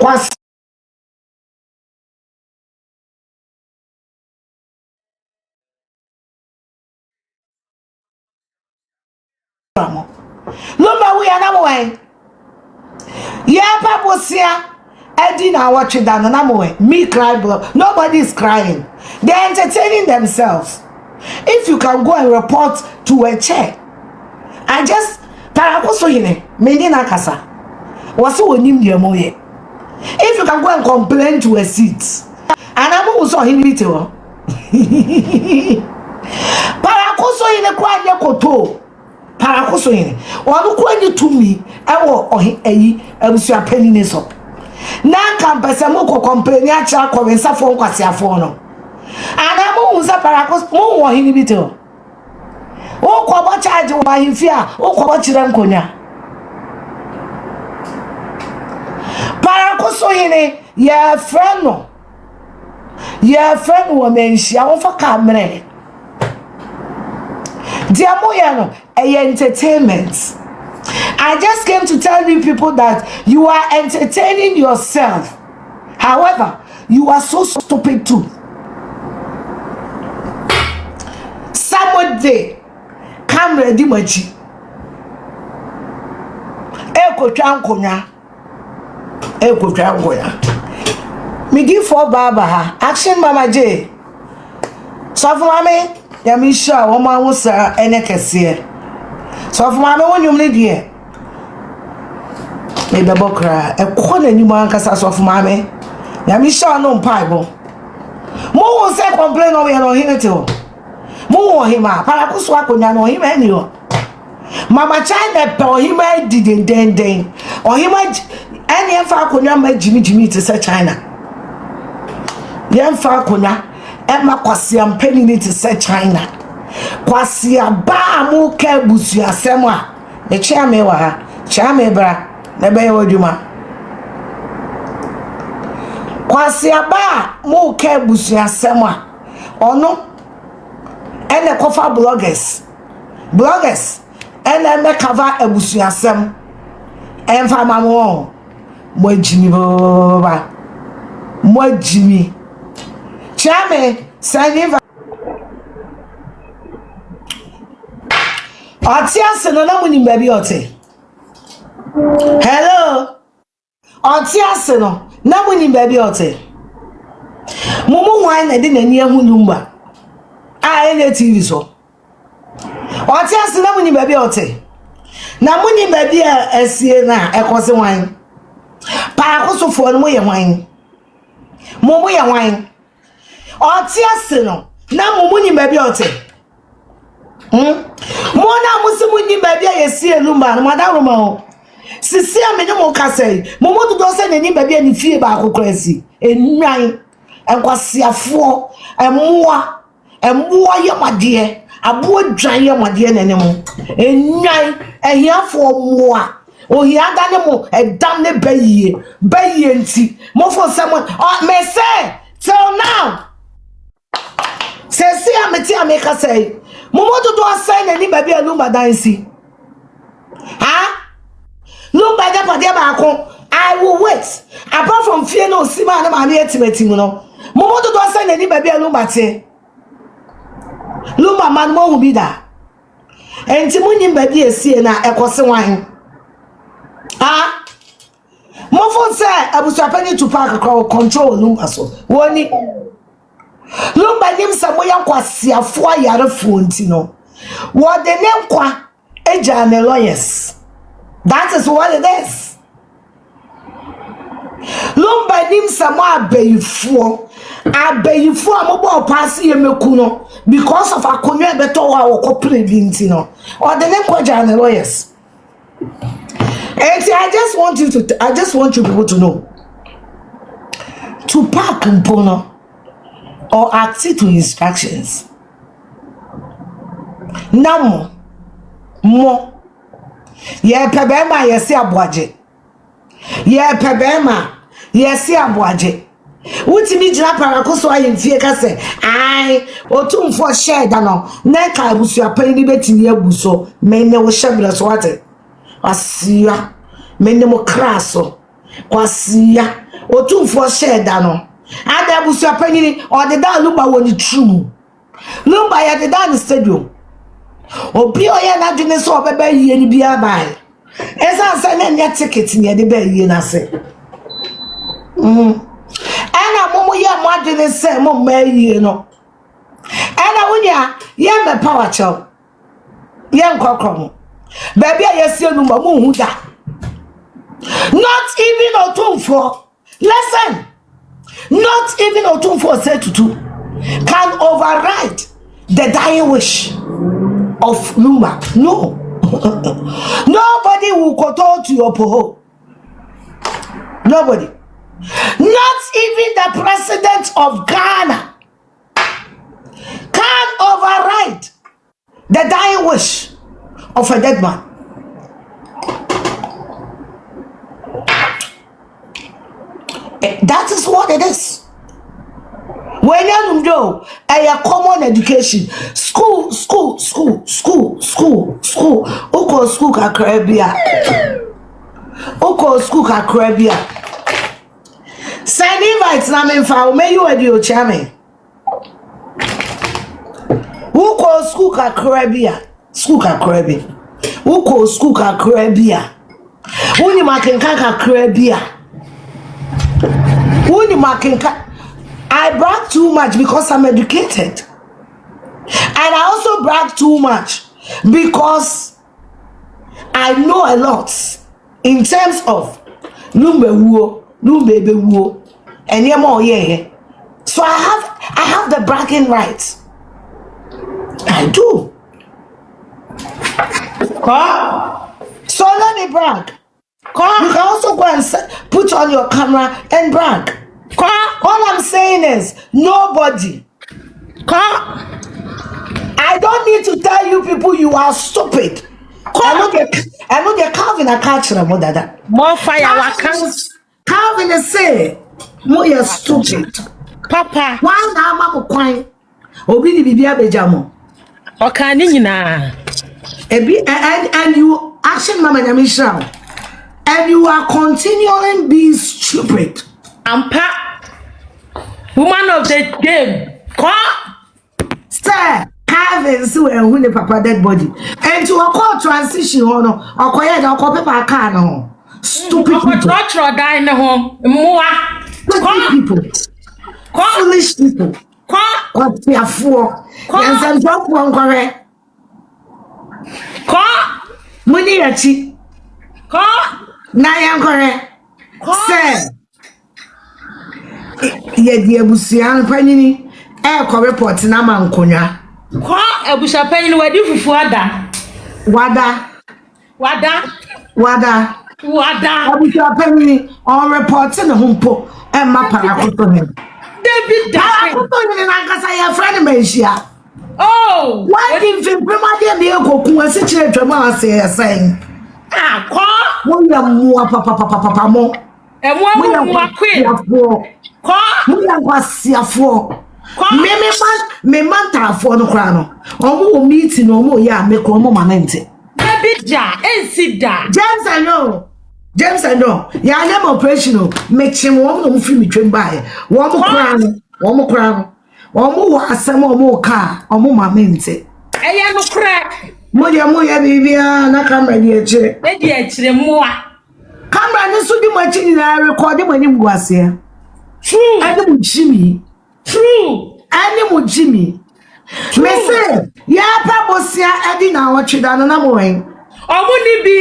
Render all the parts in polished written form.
Kwas Lumba we another way. Yeah, Paposia. I didn't watch it down another way. Me cry, bro. Nobody is crying. They're entertaining themselves. If you can go and report to a chair, I just Pakoso yene. Menina kasa. Wasu onim die moye. If you can go and complain to a seat, and I'm also him video. Pakoso yene kwa nye koto. Pakoso yene. Wanu kwa nye tumi. Ewo Abusuapanin so. Na kampese mo ko complain ya cha ko wensa fo nkwase afo no. Ana mo unsa Pakoso mo wo him video. O ko bo charge wo ahifia, o ko bo kire nkonya. Pakoso yene ya friend no. Ya friend wo menhia wo fa camera. Dia moya no entertainment. I just came to tell you people that you are entertaining yourself. However, you are so stupid too. Somewhere there, camera di machi. Eko twankonya. Me give for Baba ha. Action Mama J. So for mama, ya mi sha wo ma wo sa ene kese. So for mama won yum ne die. Me be bokra e ko na ni mo ankasa so for mama. Ya mi sha no mpaibo. Mo wo say complain o we no hinete o. Mo wo hima Pakoso akonya no hima ni o. Mama China pe o hima didenden. O hima any fa akonya ma jimi to say China. Yan fa akonya Emma Kwasiampanin to say China. Kwasia ba mu ka Abusuasem a e chia me wa ha. Chia me bra na be wadwuma. Kwasia ba mu ka Abusuasem a ono ene kofa bloggers ene me cover Abusuasem enfa mamo mo jimi ba mo jimi Chame Saniva Otiase no na muni baby ote. Hello. Otiase no na muni baby ote. Mumu wan na de nani ehunumba. A TV so. Otiase na muni baby ote. Na muni baby esie na ekose wan. Pakoso fo no ye wan. Mumu ye wan. Otiase no na mumu ni baby ote. Mona musimu ni baby yesie lumba na madaroma ho. Sisi amenye mo kasai. Momodo do se ni baby ani fie ba akokrasi. Enwan enkwasiafo emmoa yamade abo dwan yamade nene mo. Enwan ehiafo moa. Ohia da ne mo edam ne bayiye nti. Mo fo se mo me say till now. Sisi ameti ameka say Momodo do assign any baby lumba dansi. Ha? Lumba da pade ba ko. I will wait. Apart from fear no sima na ma me etimeti mu no. Momodo do assign any baby lumba te. Lumba man mo hu bi da. Enti munyim baby esie na ekose wan. Ha? Mo fo say Abusuapanin to park control lumba so. Woni Lumba nim samoya kwasiafo ayarefo nti no. What the name kwa ejane lawyers. That is what it is. Lumba nim samo abeyifo amobo pass yemeku no because of akonwa beto wa wokopre bi nti no. What the name kwa ejane lawyers. And I just want you people to know. To park mpono or accede to instructions. Namo mo ye pebema yesi aboaje. Ye pebema yesi aboaje. Utimi jina Pakoso ayemfie ka se ai otumfo share da no na ka Abusuapanin betimi abuso menne wo shebra so wate asia menne mo kraso kwasia otumfo share da no ada abusuapanyin or the da lumba woni true lumba ya the da stadium obi oya na dwene so obeba yie ni bia bai esa say na nya ticket ni de ba yie na se ana momo ye mo adwene se mo ma yie no ana wunya ye me power chow ye nkokrom baby ayesi onuma mo hu da not even otumfo listen not even otumfo said to do can override the dying wish of Luma. No. Nobody will kowtow to your poho. Nobody. Not even the president of Ghana can override the dying wish of a dead man. That is what it is. When you know a common education, school, Uko school ka Caribbean. Uko school ka Caribbean. Send invites na me fa me you edu chame. Uko school ka Caribbean. School ka Caribbean. Uko school ka Caribbean. Uni makenka ka Caribbean. Uni makenka. I brag too much because I'm educated. And I also brag too much because I know a lot in terms of numbe wuo, and yeah. So I have the bragging rights. I do. So let me brag. You can also go and put on your camera and brag. All I'm saying is nobody. I don't need to tell you people you are stupid. I know they're Calvin a catch them more than that. More fire. Calvin is say more you're stupid. Papa. Why now mama kwine? Obi ni bibia bejamo. Okani na. And you action mama nyamisha. And you are continually being stupid. Ampa. Woman of the game. Sir, Calvin so and who the papa dead body. And to a call transition or quiet or paper car no. Stupid people. Not your dying home. More. People. Foolish people. What they are for. And some drop one correct. Money achi. Na yan correct. Sir. Ye di Abusuapanin ko report na ma nkonya Abusuapanin wadi fufu wada Abusuapanin on report na humpo e ma Pakoso ne David Pakoso ne na kasa ya friend menhia oh why did you prema dey me ekoku ase kire twama ase yasan wo ya mu papa mo mu queen Muya kwasiafo me mantafo no kra no omo meeting no omo ya me ko omo manente Abija ensida James I know ya name operational make him omo no fi me twem bae omo kra no omo wa asem omo ka omo manente eya no kra moya bibia na camera di echire e di echire moa camera no so di machi ni na record mo ni mguase true. Animu Jimmy. True. Animu Jimmy. Me say, ya pa bosia edi na watchida no na moen. Omuni bi.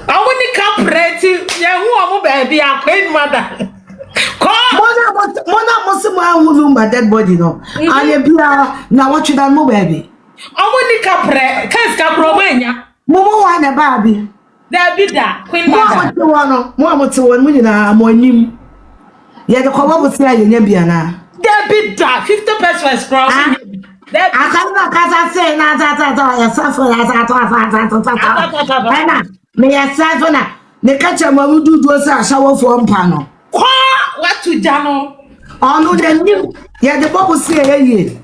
Omuni capreti, ya hu omu baby akwen mother. Mona mosimu ahunu my dead body no. Aye bia na watchida mo baby. Omuni capre, kes capro manya. Momo wa na baby. Da bida, queen mother. Mo amote won mu nyina mo anim. Yeah, the cover was here, Yabiana. There be that 50% crossing. I can't say, may I say, the catcher will do a shower for panel. What to Jano? Oh, no, then you. Yeah, the bubble say, ye.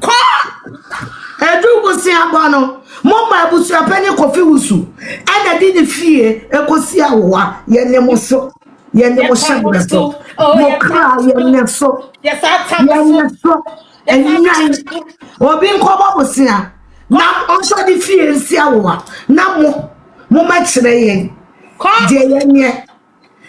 I do was say, Abano. Mama Abusuapanin coffee wusu. And I didn't fear a cosia wa, Yanemoso. Yen mo shagbe so. Mo kra yen so. Yes, I Yen so. Enyan. Obi nkobo bosia. Na onso di fie nsia wo. Na mo ma kire yen. Je yen ye.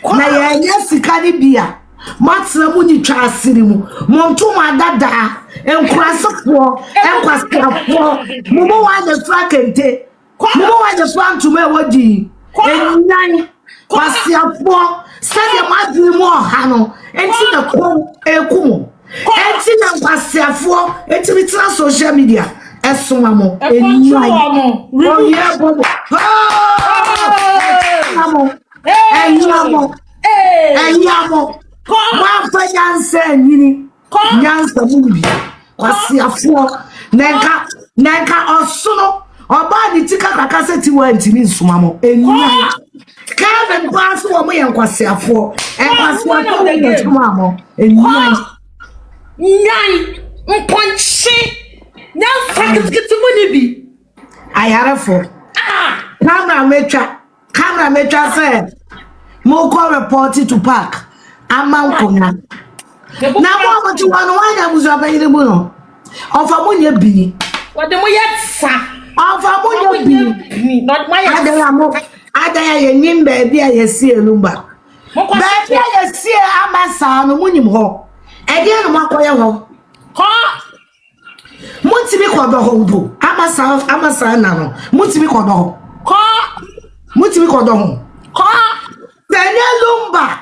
Na yen sika ni bia. Matra mu ni twa asiri mu. Mo ntuma dada. Enkwasofo, enkwasafo. Mo wa de fra kente. Mo wa de fra ntuma wodi. Enyan. Kwasiafo. Sade madri mu oha no. Enti na ko ekumo. Enti na kwasiafo. Enti mi tra social media. Esuma mo. Enyan. Oh yeah, bobo. Enyamo. Enyamo. Wa fa yanse nyini. Nyansa mubi. Kwasiafo. Nenka osono. Oba ni tika kakaseti wa ntimi nsuma mo. Enyan. Kevin pass wo mo yen kwasiafo. Enkwasiafo wo ntuma mo. Enyan. Nyan. Mponchi. Nyan sakiti mo bi. Ayarefo. Camera metwa say mo ko report to park. Amankonya. Na mo mo ti wanu wanya Abusuapanin mu no. Ofa mo nya bini. Wode mo yetsa. Ofa mo nya bini. Not my Adaya ye nim ba bia ye sie lumba. Ba bia ye sie amasa no munim ho. E dia no makoye ho. Mutimi ko do ho bu. Amasa na no. Mutimi ko do ho. Mutimi ko do ho. Tanya lumba.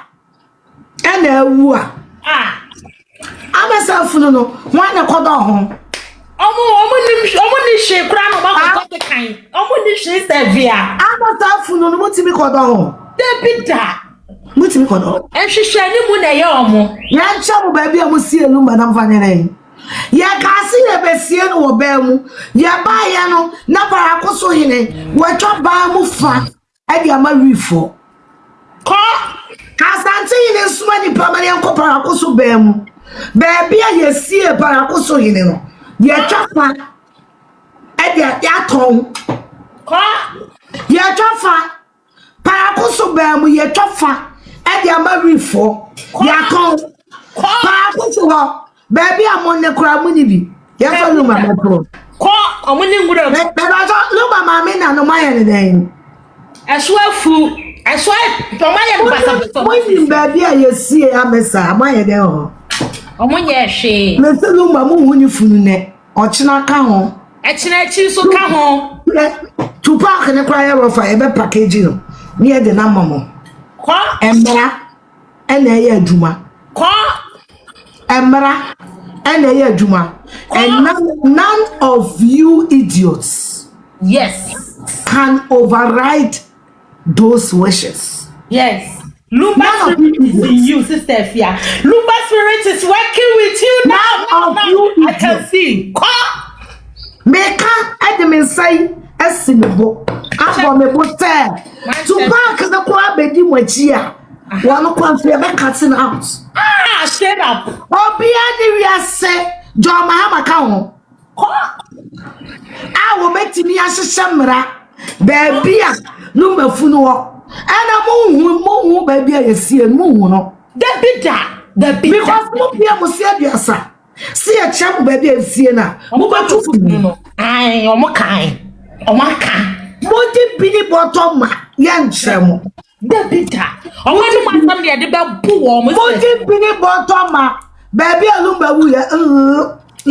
Ena ewu a. Amasa funu no. Wana ko do ho. Omo ni she kura no ba ko kan. Omo ni she sevia. Amasa funu no mutimi ko do ho. Debita. Mutimi ko do. Ehwehwe ni mu na ye omo. Ya ncha mo ba bia mo sie lumba na mfa nyene. Ya kasi ye besie no wo ba mu. Ya ba ye no na para Akoso hene. Wo twa ba mu fa. E dia ma wifo. Kasante hene suma ni pamani enko para Akoso ba mu. Ba bia ye sie para Akoso hene no. Ye twa fa. E dia ya ton. Ye twa fa. Para Akoso ba mu ye twa fa. E dia ma wifo. Ya ton. Para Akoso ho. Baby, I'm on the crowd. Munibi. Yes, I know my pro. I'm winning with a but I don't know my mamma no my name. I swear, fool. I swear, for my baby, I see a messa, my dear. I'm one year she. Mr. Lumba, when you fune, or China come home. Actually, so come home. To park in a crier of a packaging near the number. And a Juma. Emra and Juma. And none of you idiots, yes, can override those wishes. Yes. Lumba spirit is in you, Sister AFIA. Lumba spirit is working with you now. I can see. Meka edem say esinebo. Abo me bote. To park the kwa bedi mwachi a. One kwa fe be cutting out. Straight up. Obia ni wiase John Mahama ka ho. Awo metimi ahyehyemra baby a no mafunu ho. Ana mo baby a yesie mo hu no. The bidda. Because mo bia mo se aduasa. See a chap baby a sie na. Mo ba tu funu no. Ai, omo kan. Omo kan. Mo di bini bottom ma ye nkyeremo. The bidda. Omo ni masam de de ba bu wo mo. Mo di bini bottom ma baby a lumba wu ya. I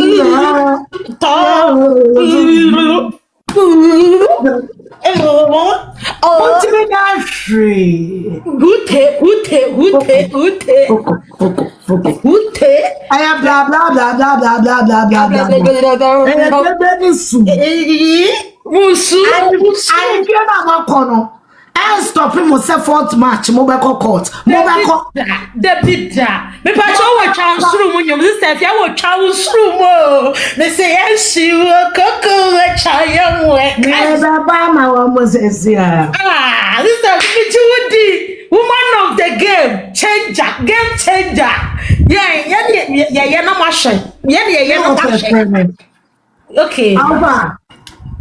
am blah blah blah blah blah blah blah blah blah. I stop him with fourth match. Mobile court. Mobile the bidda. Me pa cho wa chance room when you sister if you wa chance room. They say yes she will koko wa chayam we. Never ba ma wa Moses ya. This is Judy, woman of the game changer. Yeah, no machine. Yeah, no machine. Okay. Alpha.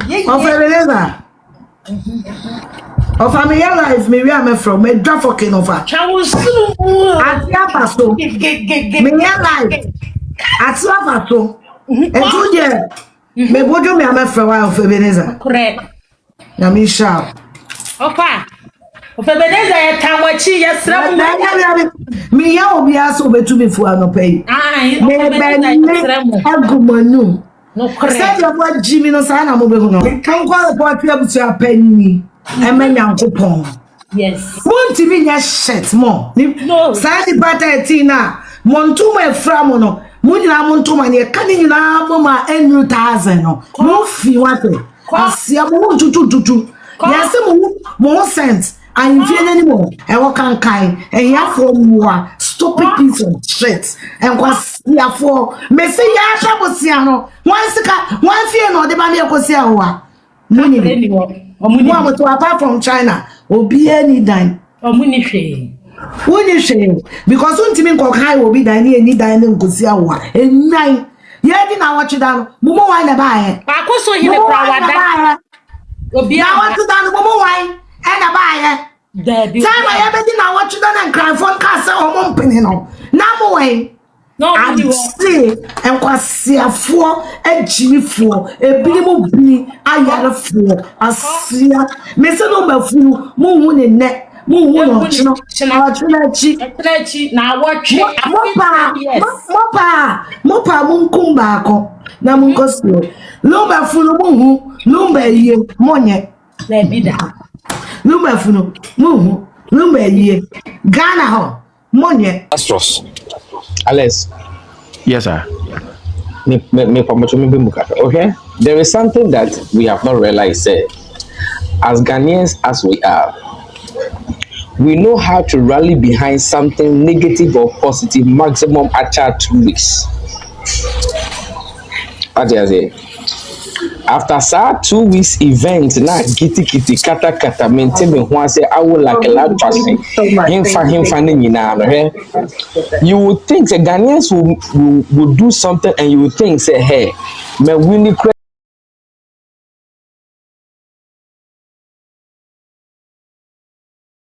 Yeah. Of a mere life, maybe I'm from a drafokin of a Paso. Mere life. At Savato. And 2 years. Me would you me a from a of Ebenezer? Correct. Namisha. Opa. Of Ebenezer, Tamachi, yes, me, I will be asked over to me for no pay. I Agumanu. No, correct. What Jimmy no Sana Mobiano. Come call upon people to a penny. And my young coupon. Yes. Won't you be your shit more? No. Sandy Bata Tina. Montuma Framono. Munina Montuma, you're cutting in our mama and you thousand. No fee what it. I see a moon to. Yes, more sense. I ain't feeling anymore. And what can kind and ya for more stupid piece of shit. And what's ya for? Messi Yasha Bosiano. One fear no the Bania Cosia. Money. One to apart from China will be any dime. Or money shame. Money shame. Because one Timmy Cockeye will be dining any dining Cosia. And 9. Yeah, didn't I watch it down? Mumo wine buy. Pakoso in the crowd. Now want to down the Mumo wine. And a buyer. Time I ever did not watch them and cry for Castle or Mompinino. Now away. No, I see and quasi a 4 a Jimmy 4 a Billy Bee, I had a 4 a see Mr. Number Fu, Moon in neck, Moon, now watch Mopa, Moon Kumbako, Namuncosto, Lumber Fu, Lumber ye, Monye, let be that. Lumber Fu, Moo, Lumber ye, Ghana, Monye, Astros. Alex. Yes, sir. Okay? There is something that we have not realized. As Ghanaians as we are, we know how to rally behind something negative or positive maximum after 2 weeks. What do you say? After 2 weeks event, na kitty kata maintain me who say I will like a loud person. Him you would think the Ghanaians will do something and you would think say, hey, me winning